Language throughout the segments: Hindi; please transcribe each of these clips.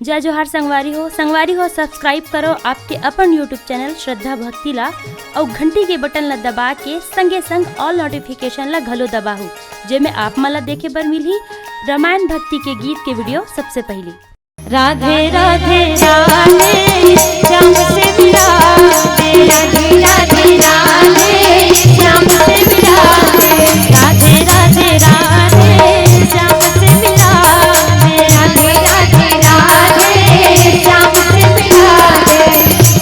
जय जोहार संगवारी हो सब्सक्राइब करो आपके अपन यूट्यूब चैनल श्रद्धा भक्ति ला और घंटी के बटन ला दबा के संगे संग ऑल नोटिफिकेशन ला घलो दबाहू जेमे आप मला देखे बर मिलही रामायण भक्ति के गीत के वीडियो सबसे पहले। राधे राधे राधे श्याम से मिलाते, राधे राधे राधे श्याम से मिलाते, राधे राधे राधे श्याम से मिलाते, राधे राधे राधे श्याम से मिलाते,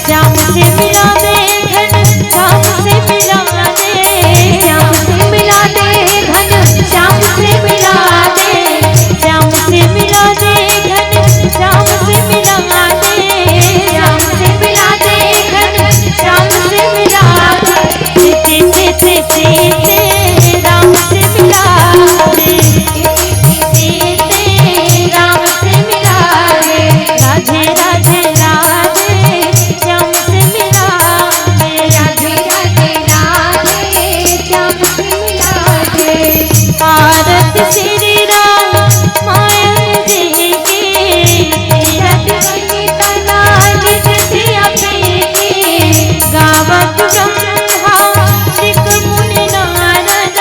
श्याम से मिलाते घन श्याम से मिलाते, श्याम से मिलाते घन श्याम से मिलाते, श्याम से मिलाते घन श्याम से मिलाते, श्याम से मिलाते घन श्याम से मिलाते, सीते सीते राम से मिलाते, सीते राम से मिलाते, राधे राधे राधे श्याम से मिलाते, राधे राधे राधे श्याम से मिलाते, भारत श्री राम माया जी की रति तलाल जितिया की गावत ब्रह्मा ऋक मुनि नारद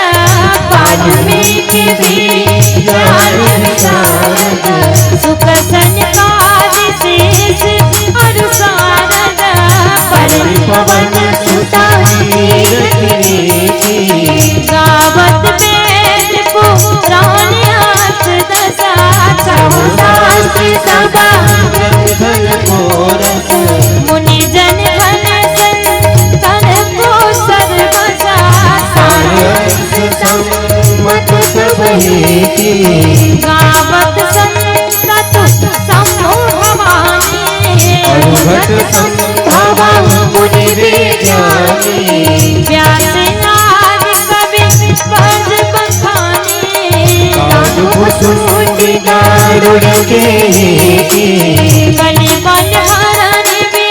वाल्मीकि भी ज्ञान विशारद सुख सनकादि शेष और शारद पवन पवन सुता गावत वेद पुराण दशा शास्त्र सभा मुनि जन घन संतन को सर्वसा गावत संतत सम्मोहवानी मुनि व्यास आदि कवि पद बखानी कलि बल हरण भी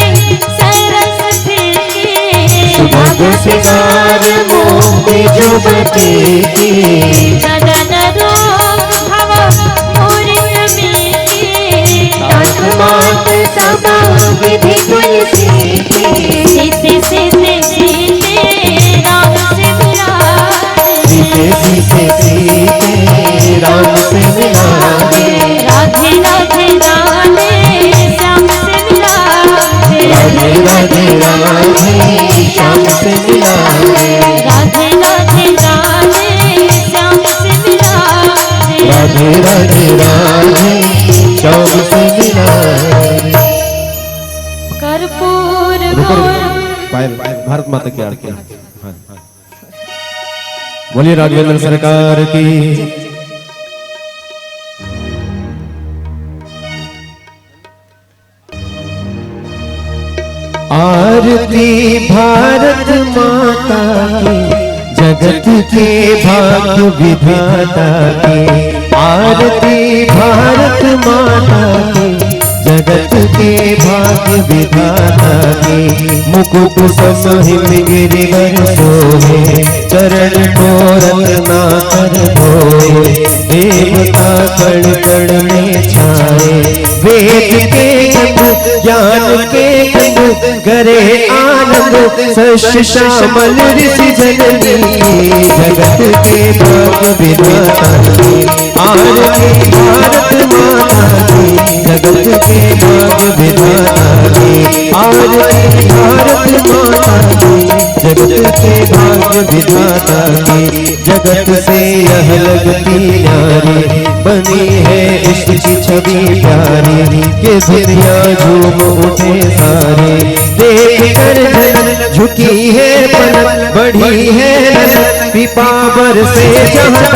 सरस सदन रोग भव मुरिय मीठी सभा विधि सीते सीते सीते राम से मिलाते, सीते सीते राम से मिलाते, राधे राधे राधे श्याम से मिलाते, राधे राधे राधे श्याम से मिलाते, राधे राधे राधे श्याम से मिलाते, राधे राधे राधे श्याम से मिलाते। कर्पूर भारत माता की आरती। बोलिए राघवेंद्र सरकार की। आरती भारत माता की, जगत के भाग्य विधाता की। आरती भारत माता की, जगत के भाग्य विधाता की। मुकुट समहिम गिरिवर सोहे, चरण मोरत ना कर धोए। देवता कण कण में छाए, वेद के गंध ज्ञान के गंध करे आनंद। शस्य श्यामल ऋषि जननी, जगत के भाग्य विधाता की। आरती भारत माता की, जगत के भाग्य विधाता की। आरती भारत माता की, जगत के भाग्य विधाता की। जगत से यह लगती न्यारी, बनी है इश्क की छवि प्यारी। के दुनिया झूम उठे सारे, देख कर धन झुकी है पलक। बढ़ी है नजर पिपावर से जहाँ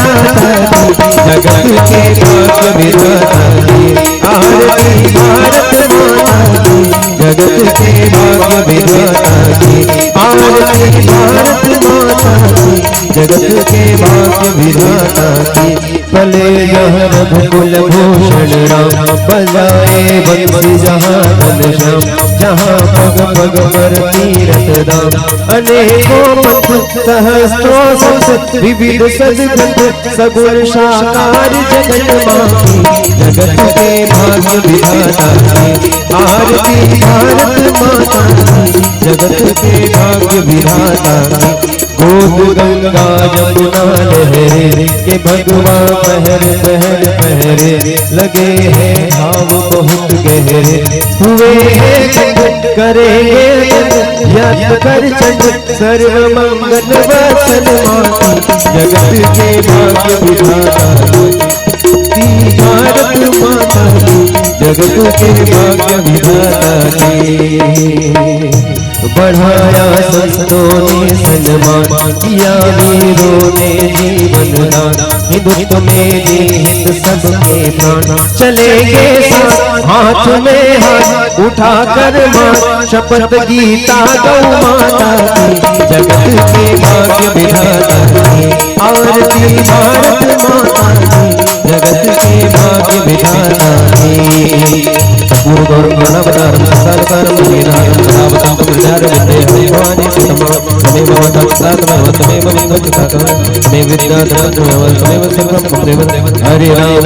जगत के भाग्य विधाता की। आरती भारत माता की, जगत के भाग्य विधाता की। आरती भारत माता की, जगत के भाग्य विधाता की। पले यहाँ रघुकुल भूषण राम, बजाए बंसी जहाँ घनश्याम, जहाँ पग पग पर तीरथ धाम। अनेकों पंथ सहस्त्रों संत, विविध सद्गंध सगुण साकार जगत माही। जगत के भाग्य विधाता की आरती भारत माता की, जगत के भाग्य विधाता की। गोद गंगा जमुना लहरे के भगवा पहर पहर पहरे, लगे हैं भाव बहुत गहरे। हुए हैं चंद करेंगे यज्ञ कर चंद, सर्व मंगल वचन माती। जगत के भाग्य विधाता भारत माता की, जगत के भाग्य विधाता की। बढ़ाया संतों ने सन्मान, किया वीरों ने जीवन दान। हिंदुत्व में निहित सबके प्राण, चलेंगे साथ हाथ में हाथ उठा कर मान। शपथ गीता गौ माता की, जगत के भाग्य विधाता की। आरती भारत माता की, जगत के भाग्य विधाता की। पूर्व प्रणवतारम साकारम वीरायम रावतम तुमजार विद्ये भवानी सुतमा। तमेव वदत्तात्मव तमेव विद्वत्तात्मव, तमेव विद्यात्मव तमेव सर्वं तमेव। हरे राम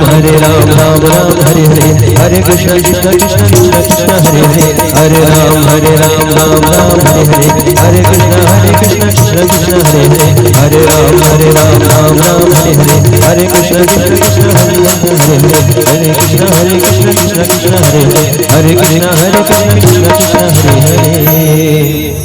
राम राम हरे हरे, हरे कृष्ण कृष्ण कृष्ण कृष्ण हरे हरे। हरे राम राम हरे हरे, हरे कृष्ण कृष्ण कृष्ण हरे हरे। हरे राम राम हरे हरे, हरे कृष्ण कृष्ण हरे हरे। हरे कृष्ण कृष्ण कृष्ण हरे हरे, हरे कृष्ण कृष्ण कृष्ण हरे हरे।